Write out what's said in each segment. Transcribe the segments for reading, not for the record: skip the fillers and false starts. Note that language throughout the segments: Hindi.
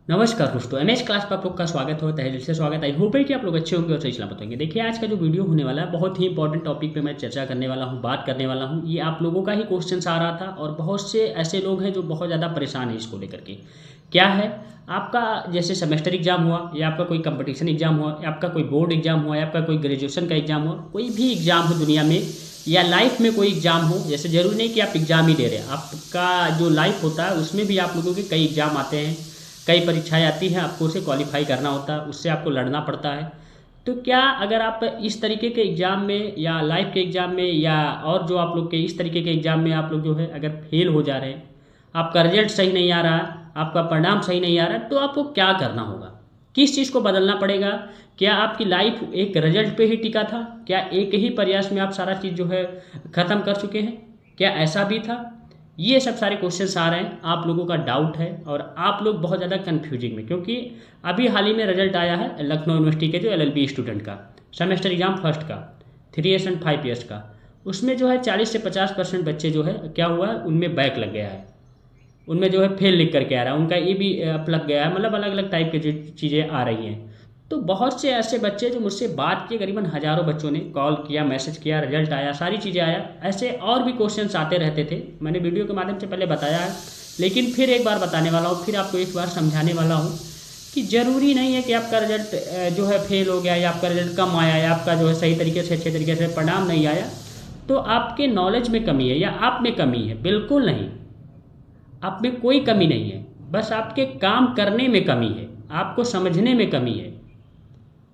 नमस्कार दोस्तों, एमएस क्लास पर आप लोग का स्वागत होता है। दिल से स्वागत। आई होप है कि आप लोग अच्छे होंगे और सही सलामत होंगे। देखिए, आज का जो वीडियो होने वाला है बहुत ही इंपॉर्टेंट टॉपिक पे मैं चर्चा करने वाला हूँ, बात करने वाला हूँ। ये आप लोगों का ही क्वेश्चन आ रहा था और बहुत से ऐसे लोग हैं जो बहुत ज़्यादा परेशान हैं इसको लेकर के। क्या है, आपका जैसे सेमेस्टर एग्जाम हुआ या आपका कोई कंपटीशन एग्जाम हुआ या आपका कोई बोर्ड एग्जाम हुआ या आपका कोई ग्रेजुएशन का एग्जाम हुआ, कोई भी एग्जाम हो दुनिया में या लाइफ में कोई एग्जाम हो, जैसे जरूरी नहीं कि आप एग्जाम ही दे रहे हैं, आपका जो लाइफ होता है उसमें भी आप लोगों के कई एग्जाम आते हैं, कई परीक्षाएं आती हैं, आपको उसे क्वालिफाई करना होता है, उससे आपको लड़ना पड़ता है। तो क्या अगर आप इस तरीके के एग्ज़ाम में या लाइफ के एग्ज़ाम में या और जो आप लोग के इस तरीके के एग्ज़ाम में आप लोग जो है अगर फेल हो जा रहे हैं, आपका रिजल्ट सही नहीं आ रहा है, आपका परिणाम सही नहीं आ रहा है, तो आपको क्या करना होगा, किस चीज़ को बदलना पड़ेगा? क्या आपकी लाइफ एक रिजल्ट पे ही टिका था? क्या एक ही प्रयास में आप सारा चीज़ जो है ख़त्म कर चुके हैं? क्या ऐसा भी था? ये सब सारे क्वेश्चंस आ रहे हैं, आप लोगों का डाउट है और आप लोग बहुत ज़्यादा कन्फ्यूजिंग में, क्योंकि अभी हाल ही में रिजल्ट आया है लखनऊ यूनिवर्सिटी के जो एलएलबी स्टूडेंट का सेमेस्टर एग्जाम फर्स्ट का 3 ईयर्स एंड 5 ईयर्स का, उसमें जो है 40 से 50% बच्चे जो है क्या हुआ है, उनमें बैक लग गया है, उनमें जो है फेल लिख करके आ रहा है, उनका ये भी लग गया है, मतलब अलग अलग टाइप की जो चीज़ें आ रही हैं। तो बहुत से ऐसे बच्चे जो मुझसे बात किए, करीबन हज़ारों बच्चों ने कॉल किया, मैसेज किया, रिजल्ट आया, सारी चीज़ें आया, ऐसे और भी क्वेश्चंस आते रहते थे। मैंने वीडियो के माध्यम से पहले बताया है, लेकिन फिर एक बार बताने वाला हूँ, फिर आपको एक बार समझाने वाला हूँ कि ज़रूरी नहीं है कि आपका रिजल्ट जो है फेल हो गया या आपका रिजल्ट कम आया या आपका जो है सही तरीके से अच्छे तरीके से परिणाम नहीं आया तो आपके नॉलेज में कमी है या आप में कमी है। बिल्कुल नहीं, आप में कोई कमी नहीं है, बस आपके काम करने में कमी है, आपको समझने में कमी है।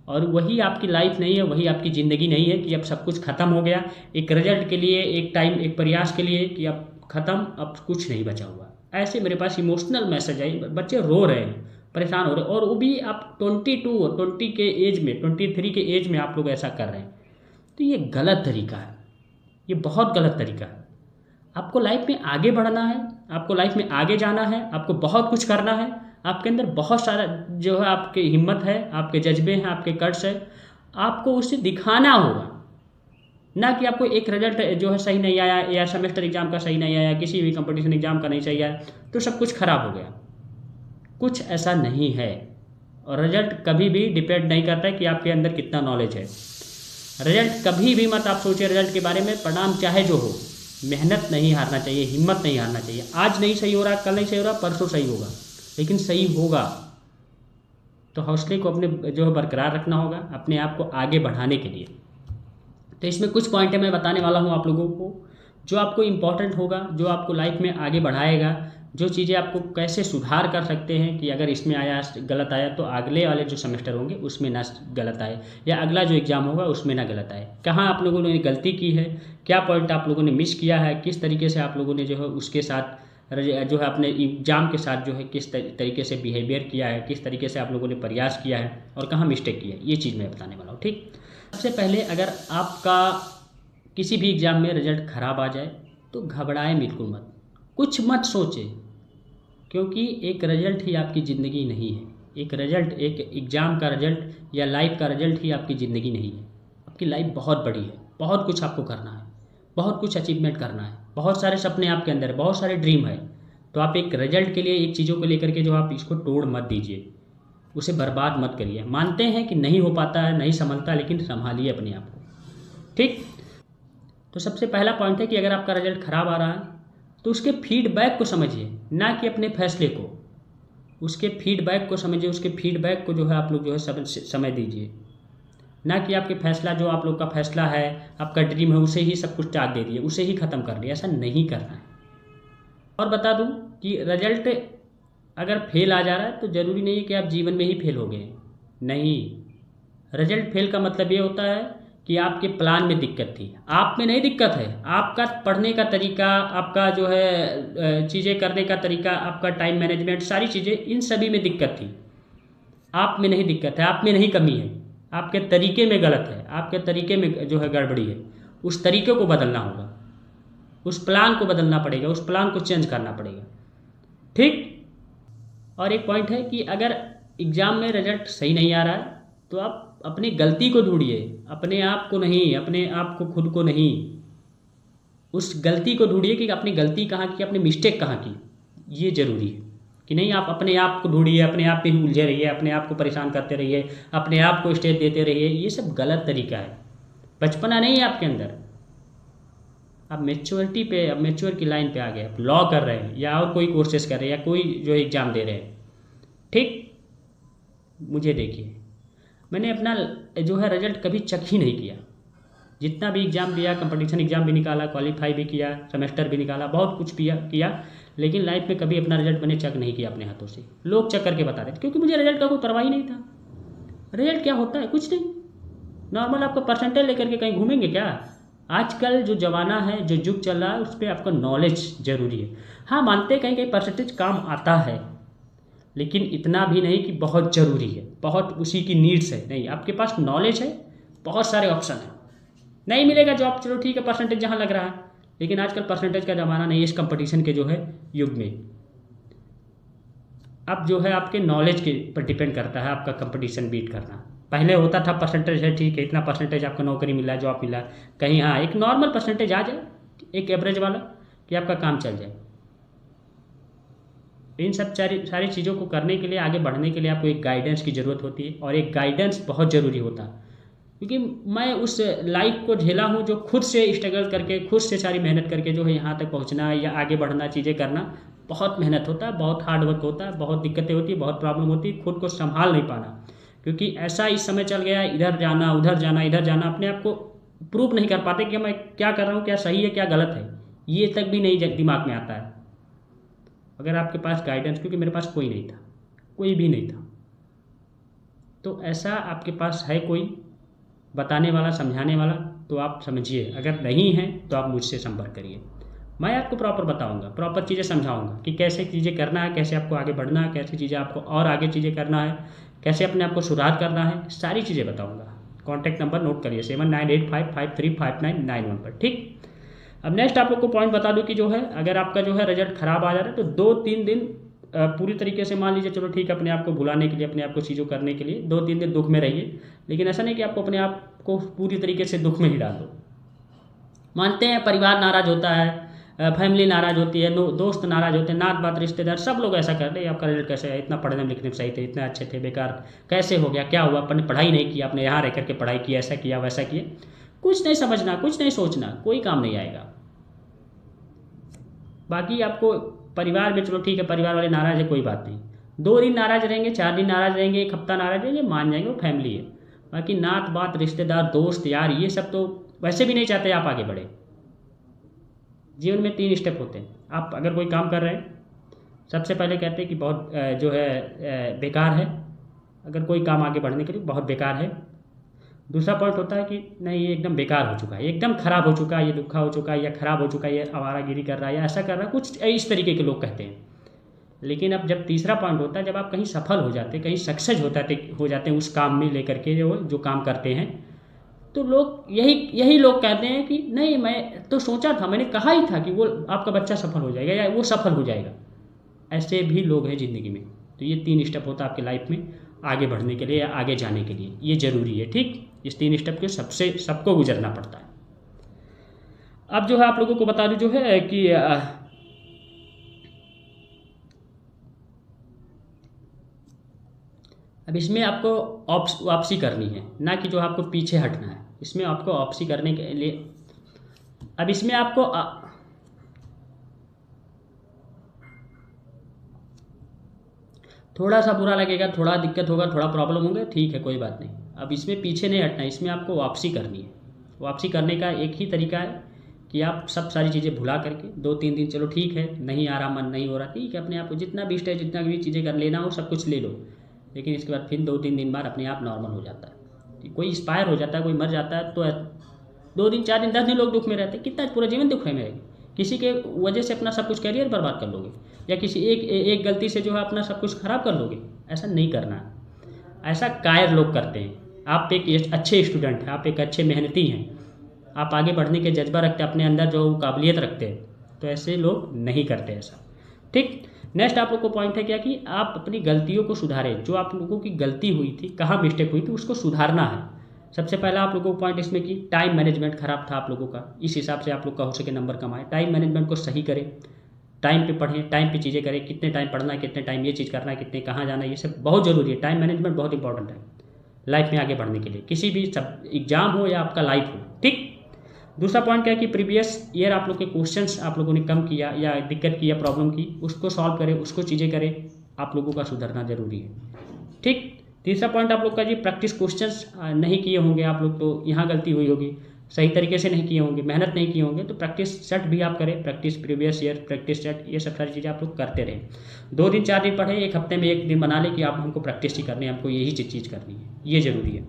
और वही आपकी लाइफ नहीं है, वही आपकी ज़िंदगी नहीं है कि अब सब कुछ ख़त्म हो गया, एक रिजल्ट के लिए, एक टाइम, एक प्रयास के लिए कि अब ख़त्म, अब कुछ नहीं बचा हुआ। ऐसे मेरे पास इमोशनल मैसेज आई, बच्चे रो रहे हैं, परेशान हो रहे हैं, और वो भी आप 20 के एज में, 23 के एज में आप लोग ऐसा कर रहे हैं। तो ये गलत तरीका है, ये बहुत गलत तरीका है। आपको लाइफ में आगे बढ़ना है, आपको लाइफ में आगे जाना है, आपको बहुत कुछ करना है, आपके अंदर बहुत सारा जो है आपकी हिम्मत है, आपके जज्बे हैं, आपके कट्स है, आपको उसे दिखाना होगा। ना कि आपको एक रिजल्ट जो है सही नहीं आया या सेमेस्टर एग्जाम का सही नहीं आया, किसी भी कंपटीशन एग्जाम का नहीं सही आया तो सब कुछ खराब हो गया। कुछ ऐसा नहीं है। और रिजल्ट कभी भी डिपेंड नहीं करता है कि आपके अंदर कितना नॉलेज है। रिजल्ट कभी भी मत आप सोचिए रिजल्ट के बारे में, परिणाम चाहे जो हो, मेहनत नहीं हारना चाहिए, हिम्मत नहीं हारना चाहिए। आज नहीं सही हो रहा, कल नहीं सही हो रहा, परसों सही होगा, लेकिन सही होगा। तो हौसले को अपने जो है बरकरार रखना होगा अपने आप को आगे बढ़ाने के लिए। तो इसमें कुछ पॉइंट है मैं बताने वाला हूँ आप लोगों को, जो आपको इम्पोर्टेंट होगा, जो आपको लाइफ में आगे बढ़ाएगा, जो चीज़ें आपको कैसे सुधार कर सकते हैं कि अगर इसमें आया, गलत आया तो अगले वाले जो सेमेस्टर होंगे उसमें ना गलत आए, या अगला जो एग्ज़ाम होगा उसमें ना गलत आए। कहाँ आप लोगों ने गलती की है, क्या पॉइंट आप लोगों ने मिस किया है, किस तरीके से आप लोगों ने जो है उसके साथ जो है अपने एग्ज़ाम के साथ जो है किस तरीके से बिहेवियर किया है, किस तरीके से आप लोगों ने प्रयास किया है और कहाँ मिस्टेक किया है, ये चीज़ मैं बताने वाला हूँ। ठीक, सबसे पहले अगर आपका किसी भी एग्ज़ाम में रिजल्ट ख़राब आ जाए तो घबराएं बिल्कुल मत, कुछ मत सोचें, क्योंकि एक रिजल्ट ही आपकी ज़िंदगी नहीं है। एक रिजल्ट, एक एग्ज़ाम का रिजल्ट या लाइफ का रिजल्ट ही आपकी ज़िंदगी नहीं है। आपकी लाइफ बहुत बड़ी है, बहुत कुछ आपको करना है, बहुत कुछ अचीवमेंट करना है, बहुत सारे सपने आपके अंदर है, बहुत सारे ड्रीम है। तो आप एक रिजल्ट के लिए, एक चीज़ों को लेकर के जो आप इसको तोड़ मत दीजिए, उसे बर्बाद मत करिए। मानते हैं कि नहीं हो पाता है, नहीं संभलता, लेकिन संभालिए अपने आप को। ठीक, तो सबसे पहला पॉइंट है कि अगर आपका रिजल्ट ख़राब आ रहा है तो उसके फीडबैक को समझिए, ना कि अपने फैसले को। उसके फीडबैक को समझिए, उसके फीडबैक को जो है आप लोग जो है समय दीजिए, ना कि आपके फैसला, जो आप लोग का फैसला है, आपका ड्रीम है, उसे ही सब कुछ त्याग दे दिए, उसे ही ख़त्म कर दिया। ऐसा नहीं करना है। और बता दूं कि रिजल्ट अगर फेल आ जा रहा है तो ज़रूरी नहीं है कि आप जीवन में ही फेल हो गए। नहीं, रिजल्ट फेल का मतलब ये होता है कि आपके प्लान में दिक्कत थी, आप में नहीं दिक्कत है। आपका पढ़ने का तरीका, आपका जो है चीज़ें करने का तरीका, आपका टाइम मैनेजमेंट, सारी चीज़ें, इन सभी में दिक्कत थी। आप में नहीं दिक्कत है, आप में नहीं कमी है, आपके तरीके में गलत है, आपके तरीके में जो है गड़बड़ी है। उस तरीके को बदलना होगा, उस प्लान को बदलना पड़ेगा, उस प्लान को चेंज करना पड़ेगा। ठीक। और एक पॉइंट है कि अगर एग्ज़ाम में रिजल्ट सही नहीं आ रहा है तो आप अपनी गलती को ढूंढिए, अपने आप को नहीं, अपने आप को, खुद को नहीं। उस गलती को ढूंढिए कि अपनी गलती कहाँ की, अपनी मिस्टेक कहाँ की, ये ज़रूरी है। कि नहीं आप अपने आप को ढूंढिए, अपने आप पे ही उलझे रहिए, अपने आप को परेशान करते रहिए, अपने आप को स्टेज देते रहिए, ये सब गलत तरीका है। बचपना नहीं है आपके अंदर, आप मेच्योरिटी पे, अब मेच्योर की लाइन पे आ गए, आप लॉ कर रहे हैं या और कोई कोर्सेज कर रहे हैं या कोई जो एग्ज़ाम दे रहे हैं। ठीक, मुझे देखिए, मैंने अपना जो है रिजल्ट कभी चेक ही नहीं किया। जितना भी एग्ज़ाम दिया, कंपटीशन एग्ज़ाम भी निकाला, क्वालिफाई भी किया, सेमेस्टर भी निकाला, बहुत कुछ किया, लेकिन लाइफ में कभी अपना रिजल्ट मैंने चेक नहीं किया अपने हाथों से। लोग चेक करके बता रहे थे, क्योंकि मुझे रिजल्ट का कोई परवाह ही नहीं था। रिजल्ट क्या होता है, कुछ नहीं, नॉर्मल आपका परसेंटेज लेकर के कहीं घूमेंगे क्या। आजकल जो ज़माना है, जो युग चल रहा है, उस पर आपका नॉलेज ज़रूरी है। हाँ, मानते हैं कहीं कहीं परसेंटेज काम आता है, लेकिन इतना भी नहीं कि बहुत ज़रूरी है, बहुत उसी की नीड्स है। नहीं, आपके पास नॉलेज है, बहुत सारे ऑप्शन हैं, नहीं मिलेगा जॉब, चलो ठीक है, परसेंटेज जहाँ लग रहा है, लेकिन आजकल परसेंटेज का ज़माना नहीं है इस कंपटीशन के जो है युग में। अब जो है आपके नॉलेज के पर डिपेंड करता है आपका कंपटीशन बीट करना। पहले होता था परसेंटेज है, ठीक है, इतना परसेंटेज आपको नौकरी मिला, जॉब मिला, कहीं हाँ एक नॉर्मल परसेंटेज आ जाए, एक एवरेज वाला, कि आपका काम चल जाए। इन सब सारी चीज़ों को करने के लिए, आगे बढ़ने के लिए आपको एक गाइडेंस की ज़रूरत होती है, और एक गाइडेंस बहुत ज़रूरी होता है। क्योंकि मैं उस लाइफ को झेला हूँ जो खुद से स्ट्रगल करके, खुद से सारी मेहनत करके जो है यहाँ तक पहुँचना या आगे बढ़ना, चीज़ें करना, बहुत मेहनत होता है, बहुत हार्ड वर्क होता है, बहुत दिक्कतें होती है, बहुत प्रॉब्लम होती है, खुद को संभाल नहीं पाना। क्योंकि ऐसा इस समय चल गया है, इधर जाना उधर जाना इधर जाना, अपने आप को प्रूव नहीं कर पाते कि मैं क्या कर रहा हूँ, क्या सही है क्या गलत है, ये तक भी नहीं दिमाग में आता है। अगर आपके पास गाइडेंस, क्योंकि मेरे पास कोई नहीं था, कोई भी नहीं था, तो ऐसा आपके पास है कोई बताने वाला, समझाने वाला, तो आप समझिए। अगर नहीं है तो आप मुझसे संपर्क करिए, मैं आपको प्रॉपर बताऊंगा, प्रॉपर चीज़ें समझाऊंगा कि कैसे चीज़ें करना है, कैसे आपको आगे बढ़ना है, कैसे चीज़ें आपको और आगे चीज़ें करना है, कैसे अपने आप को सुधार करना है, सारी चीज़ें बताऊंगा। कॉन्टैक्ट नंबर नोट करिए 7985535991 पर। ठीक, अब नेक्स्ट आप लोग को पॉइंट बता दूं कि जो है, अगर आपका जो है रिजल्ट खराब आ जा रहा है तो 2-3 दिन पूरी तरीके से मान लीजिए, चलो ठीक है, अपने आप को भुलाने के लिए, अपने आप को चीज़ों करने के लिए 2-3 दिन दुख में रहिए, लेकिन ऐसा नहीं कि आपको अपने आप को पूरी तरीके से दुख में ही डाल दो। मानते हैं परिवार नाराज़ होता है, फैमिली नाराज़ होती है, दोस्त नाराज़ होते हैं, नात बात रिश्तेदार सब लोग ऐसा कर रहे हैं, आपका रिजल्ट कैसे है, इतना पढ़ने में लिखने में सही थे, इतने अच्छे थे, बेकार कैसे हो गया, क्या हुआ, आपने पढ़ाई नहीं की, आपने यहाँ रह करके पढ़ाई की, ऐसा किया वैसा किया। कुछ नहीं समझना, कुछ नहीं सोचना, कोई काम नहीं आएगा। बाकी आपको परिवार में, चलो ठीक है, परिवार वाले नाराज़ है, कोई बात नहीं, 2 दिन नाराज़ रहेंगे, 4 दिन नाराज़ रहेंगे, 1 हफ्ता नाराज़ रहेंगे, मान जाएंगे, वो फैमिली है। बाकी नात बात रिश्तेदार दोस्त यार, ये सब तो वैसे भी नहीं चाहते आप आगे बढ़े। जीवन में 3 स्टेप होते हैं। आप अगर कोई काम कर रहे हैं, सबसे पहले कहते हैं कि बहुत जो है बेकार है, अगर कोई काम आगे बढ़ने के लिए बहुत बेकार है। दूसरा पॉइंट होता है कि नहीं, ये एकदम बेकार हो चुका है, एकदम खराब हो चुका है, ये दुखा हो चुका है, या खराब हो चुका है, ये आवारागिरी कर रहा है, या ऐसा कर रहा है, कुछ इस तरीके के लोग कहते हैं। लेकिन अब जब तीसरा पॉइंट होता है, जब आप कहीं सफल हो जाते हैं, कहीं सक्सेस हो जाते हैं उस काम में लेकर के, जो काम करते हैं, तो लोग यही लोग कहते हैं कि नहीं, मैं तो सोचा था, मैंने कहा ही था कि वो आपका बच्चा सफल हो जाएगा या वो सफल हो जाएगा। ऐसे भी लोग हैं ज़िंदगी में। तो ये 3 स्टेप होता है आपकी लाइफ में आगे बढ़ने के लिए या आगे जाने के लिए, ये ज़रूरी है। ठीक, इस 3 स्टेप के सबको गुजरना पड़ता है। अब जो है आप लोगों को बता दूं जो है कि अब इसमें आपको वापसी करनी है, ना कि जो आपको पीछे हटना है। इसमें आपको वापसी करने के लिए, अब इसमें आपको थोड़ा सा बुरा लगेगा, थोड़ा दिक्कत होगा, थोड़ा प्रॉब्लम होगा, ठीक है, कोई बात नहीं। अब इसमें पीछे नहीं हटना है, इसमें आपको वापसी करनी है। वापसी करने का एक ही तरीका है कि आप सब सारी चीज़ें भुला करके 2-3 दिन, चलो ठीक है, नहीं आ रहा, मन नहीं हो रहा, ठीक है, अपने आप को जितना भी स्टेज, जितना भी चीज़ें कर लेना हो सब कुछ ले लो, लेकिन इसके बाद फिर 2-3 दिन बाद अपने आप नॉर्मल हो जाता है। कोई एक्सपायर हो जाता है, कोई मर जाता है, तो 2 दिन 4 दिन 10 दिन लोग दुख में रहते हैं, कितना पूरा जीवन दुख में रहेंगे। किसी के वजह से अपना सब कुछ करियर बर्बाद कर लोगे, या किसी एक गलती से जो है अपना सब कुछ खराब कर लोगे। ऐसा नहीं करना है। ऐसा कायर लोग करते हैं। आप एक अच्छे स्टूडेंट हैं, आप एक अच्छे मेहनती हैं, आप आगे बढ़ने के जज्बा रखते हैं, अपने अंदर जो काबिलियत रखते हैं, तो ऐसे लोग नहीं करते ऐसा। ठीक, नेक्स्ट आप लोग को पॉइंट है क्या कि आप अपनी गलतियों को सुधारें। जो आप लोगों की गलती हुई थी, कहाँ मिस्टेक हुई थी, उसको सुधारना है। सबसे पहला आप लोगों को पॉइंट इसमें कि टाइम मैनेजमेंट खराब था आप लोगों का, इस हिसाब से आप लोग का हो सके नंबर कमाए। टाइम मैनेजमेंट को सही करें, टाइम पे पढ़ें, टाइम पे चीज़ें करें, कितने टाइम पढ़ना है, कितने टाइम ये चीज़ करना है, कितने कहाँ जाना है, ये सब बहुत ज़रूरी है। टाइम मैनेजमेंट बहुत इंपॉर्टेंट है लाइफ में आगे बढ़ने के लिए, किसी भी सब एग्जाम हो या आपका लाइफ हो। ठीक। दूसरा पॉइंट क्या है कि प्रीवियस ईयर आप लोग के क्वेश्चंस आप लोगों ने कम किया या दिक्कत की या प्रॉब्लम की, उसको सॉल्व करें, उसको चीज़ें करें, आप लोगों का सुधरना जरूरी है। ठीक। तीसरा पॉइंट आप लोग का जी प्रैक्टिस क्वेश्चंस नहीं किए होंगे आप लोग, तो यहाँ गलती हुई होगी, सही तरीके से नहीं किए होंगे, मेहनत नहीं किए होंगे, तो प्रैक्टिस सेट भी आप करें, practice previous year, practice set, ये सब सारी चीज़ें आप लोग करते रहें। 2 दिन 4 दिन पढ़े, एक हफ्ते में 1 दिन बना ले कि आप हमको प्रैक्टिस ही करनी है, हमको यही चीज़ करनी है, ये जरूरी है।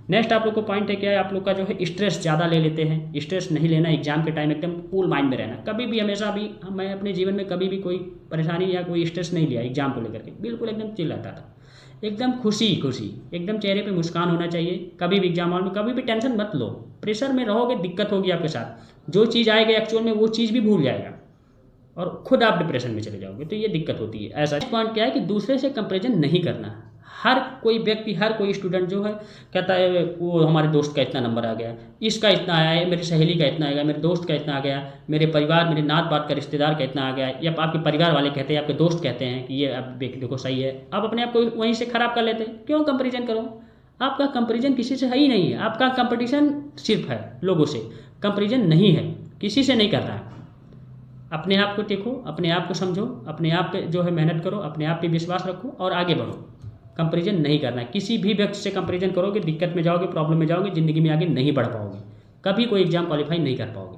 नेक्स्ट आप लोग को पॉइंट है क्या है, आप लोग का जो है स्ट्रेस ज़्यादा ले लेते हैं। स्ट्रेस नहीं लेना, एग्जाम के टाइम एकदम कूल माइंड में रहना। कभी भी, हमेशा भी, मैं अपने जीवन में कभी भी कोई परेशानी या कोई स्ट्रेस नहीं लिया एग्जाम को लेकर के, बिल्कुल एकदम चिल रहता था, एकदम खुशी खुशी, एकदम चेहरे पे मुस्कान होना चाहिए। कभी भी एग्जाम हॉल में कभी भी टेंशन मत लो, प्रेशर में रहोगे दिक्कत होगी आपके साथ, जो चीज़ आएगी एक्चुअल में वो चीज़ भी भूल जाएगा और खुद आप डिप्रेशन में चले जाओगे, तो ये दिक्कत होती है। ऐसा पॉइंट क्या है कि दूसरे से कंपेरिजन नहीं करना। हर कोई व्यक्ति, हर कोई स्टूडेंट जो है कहता है वो हमारे दोस्त का इतना नंबर आ गया, इसका इतना आया है, मेरी सहेली का इतना आ गया, मेरे दोस्त का इतना आ गया, मेरे परिवार, मेरे नात बात का रिश्तेदार का इतना आ गया, या आपके परिवार वाले कहते हैं, आपके दोस्त कहते हैं कि ये आप देखो सही है, आप अपने आप को वहीं से खराब कर लेते हैं। क्यों कंपेरिजन करो? आपका कंपेरिजन किसी से है ही नहीं है, आपका कंपटीशन सिर्फ है लोगों से, कंपेरिजन नहीं है, किसी से नहीं कर रहा है। अपने आप को देखो, अपने आप को समझो, अपने आप पे जो है मेहनत करो, अपने आप पे विश्वास रखो और आगे बढ़ो। कंपैरिजन नहीं करना है, किसी भी व्यक्ति से कंपैरिजन करोगे दिक्कत में जाओगे, प्रॉब्लम में जाओगे, ज़िंदगी में आगे नहीं बढ़ पाओगे, कभी कोई एग्जाम क्वालिफाई नहीं कर पाओगे।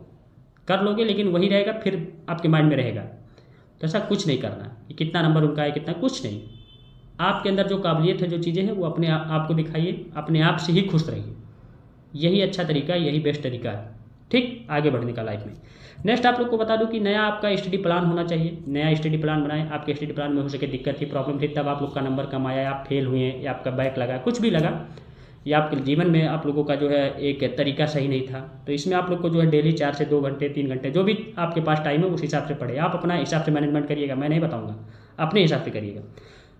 कर लोगे लेकिन वही रहेगा, फिर आपके माइंड में रहेगा। तो ऐसा कुछ नहीं करना कि कितना नंबर उनका है, कितना, कुछ नहीं। आपके अंदर जो काबिलियत है, जो चीज़ें हैं, वो अपने आप को दिखाइए, अपने आप से ही खुश रहिए, यही अच्छा तरीका है, यही बेस्ट तरीका है। ठीक, आगे बढ़ने का लाइफ में। नेक्स्ट आप लोग को बता दूं कि नया आपका स्टडी प्लान होना चाहिए, नया स्टडी प्लान बनाएं। आपके स्टडी प्लान में हो सके दिक्कत थी, प्रॉब्लम थी, तब आप लोग का नंबर कम आया, आप फेल हुए या आपका बैक लगा, कुछ भी लगा, या आपके जीवन में आप लोगों का जो है एक तरीका सही नहीं था, तो इसमें आप लोग को जो है डेली 4 से 2 घंटे 3 घंटे जो भी आपके पास टाइम है उस हिसाब से पढ़े। आप अपना हिसाब से मैनेजमेंट करिएगा, मैं नहीं बताऊँगा, अपने हिसाब से करिएगा।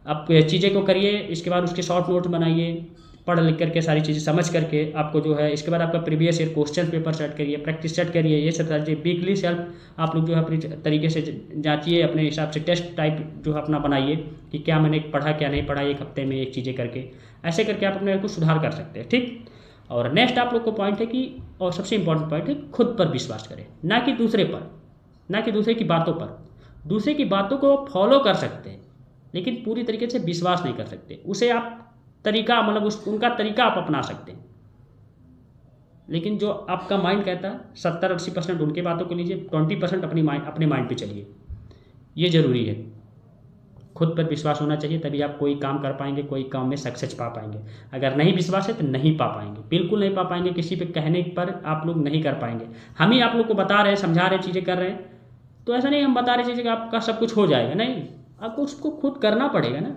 आप चीज़ें को करिए, इसके बाद उसके शॉर्ट नोट बनाइए, पढ़ लिख करके सारी चीज़ें समझ करके आपको जो है, इसके बाद आपका previous year question paper set करिए, प्रैक्टिस सेट करिए, ये सब सारी चीज़ें। वीकली सेल्फ आप लोग जो है अपनी तरीके से जांचिए, अपने हिसाब से टेस्ट टाइप जो है अपना बनाइए कि क्या मैंने पढ़ा क्या नहीं पढ़ा, एक हफ्ते में एक चीज़ें करके, ऐसे करके आप अपने को सुधार कर सकते हैं। ठीक। और नेक्स्ट आप लोग को पॉइंट है कि, और सबसे इंपॉर्टेंट पॉइंट है, खुद पर विश्वास करें, ना कि दूसरे पर, ना कि दूसरे की बातों पर। दूसरे की बातों को फॉलो कर सकते हैं लेकिन पूरी तरीके से विश्वास नहीं कर सकते। उसे आप तरीका, मतलब उनका तरीका आप अपना सकते हैं, लेकिन जो आपका माइंड कहता है 70-80% उनके बातों को लीजिए, 20% अपने माइंड पे चलिए, ये ज़रूरी है। खुद पर विश्वास होना चाहिए, तभी आप कोई काम कर पाएंगे, कोई काम में सक्सेस पा पाएंगे। अगर नहीं विश्वास है तो नहीं पा पाएंगे, बिल्कुल नहीं पा पाएंगे। किसी पे कहने पर आप लोग नहीं कर पाएंगे। हम ही आप लोग को बता रहे हैं, समझा रहे हैं, चीज़ें कर रहे हैं, तो ऐसा नहीं हम बता रहे चीज़ें कि आपका सब कुछ हो जाएगा, नहीं, आपको उसको खुद करना पड़ेगा ना।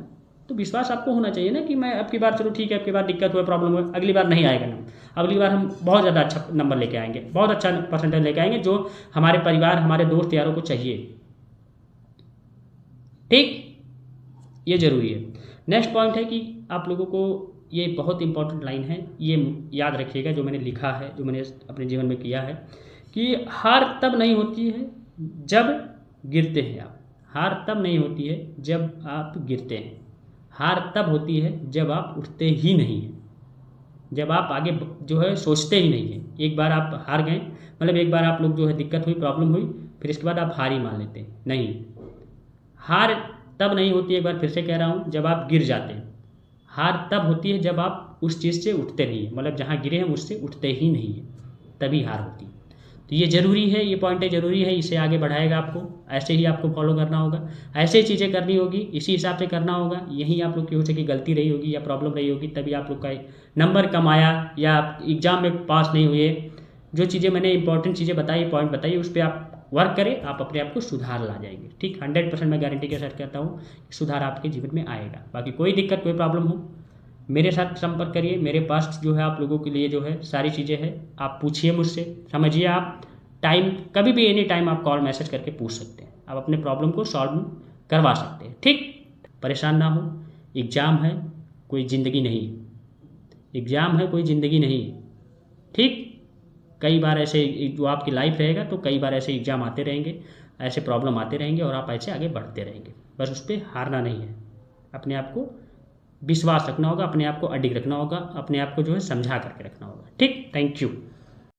तो विश्वास आपको होना चाहिए ना कि मैं अब की बार, चलो ठीक है, अब की बार दिक्कत हुआ, प्रॉब्लम हुआ, अगली बार नहीं आएगा ना, अगली बार हम बहुत ज़्यादा अच्छा नंबर लेके आएंगे, बहुत अच्छा परसेंटेज लेके आएंगे, जो हमारे परिवार, हमारे दोस्त यारों को चाहिए। ठीक, ये जरूरी है। नेक्स्ट पॉइंट है कि आप लोगों को, ये बहुत इंपॉर्टेंट लाइन है, ये याद रखिएगा, जो मैंने लिखा है, जो मैंने अपने जीवन में किया है, कि हार तब नहीं होती है जब गिरते हैं आप। हार तब नहीं होती है जब आप गिरते हैं, हार तब होती है जब आप उठते ही नहीं हैं, जब आप आगे जो है सोचते ही नहीं हैं। एक बार आप हार गए, मतलब एक बार आप लोग जो है दिक्कत हुई, प्रॉब्लम हुई, फिर इसके बाद आप हार ही मान लेते हैं, नहीं। हार तब नहीं होती, एक बार फिर से कह रहा हूँ, जब आप गिर जाते हैं। हार तब होती है जब आप उस चीज़ से उठते नहीं हैं, मतलब जहाँ गिरे हैं उससे उठते ही नहीं हैं, तभी हार होती है। तो ये ज़रूरी है, ये पॉइंटें ज़रूरी है, इसे आगे बढ़ाएगा आपको, ऐसे ही आपको फॉलो करना होगा, ऐसे चीज़ें करनी होगी, इसी हिसाब से करना होगा। यही आप लोग की हो सके गलती रही होगी या प्रॉब्लम रही होगी, तभी आप लोग का नंबर कम आया या आप एग्ज़ाम में पास नहीं हुए। जो चीज़ें मैंने इंपॉर्टेंट चीज़ें बताई, पॉइंट बताइए, उस पर आप वर्क करें, आप अपने आप को सुधार ला जाएंगे। ठीक, 100% मैं गारंटी के साथ कहता हूँ, सुधार आपके जीवन में आएगा। बाकी कोई दिक्कत, कोई प्रॉब्लम हो, मेरे साथ संपर्क करिए, मेरे पास जो है आप लोगों के लिए जो है सारी चीज़ें हैं, आप पूछिए मुझसे, समझिए। आप टाइम, कभी भी एनी टाइम आप कॉल मैसेज करके पूछ सकते हैं, आप अपने प्रॉब्लम को सॉल्व करवा सकते हैं। ठीक, परेशान ना हो, एग्ज़ाम है, कोई ज़िंदगी नहीं, एग्ज़ाम है, कोई ज़िंदगी नहीं। ठीक, कई बार ऐसे जो आपकी लाइफ रहेगा, तो कई बार ऐसे एग्ज़ाम आते रहेंगे, ऐसे प्रॉब्लम आते रहेंगे और आप ऐसे आगे बढ़ते रहेंगे। बस उस पर हारना नहीं है, अपने आप को विश्वास रखना होगा, अपने आप को अडिग रखना होगा, अपने आप को जो है समझा करके रखना होगा। ठीक, थैंक यू।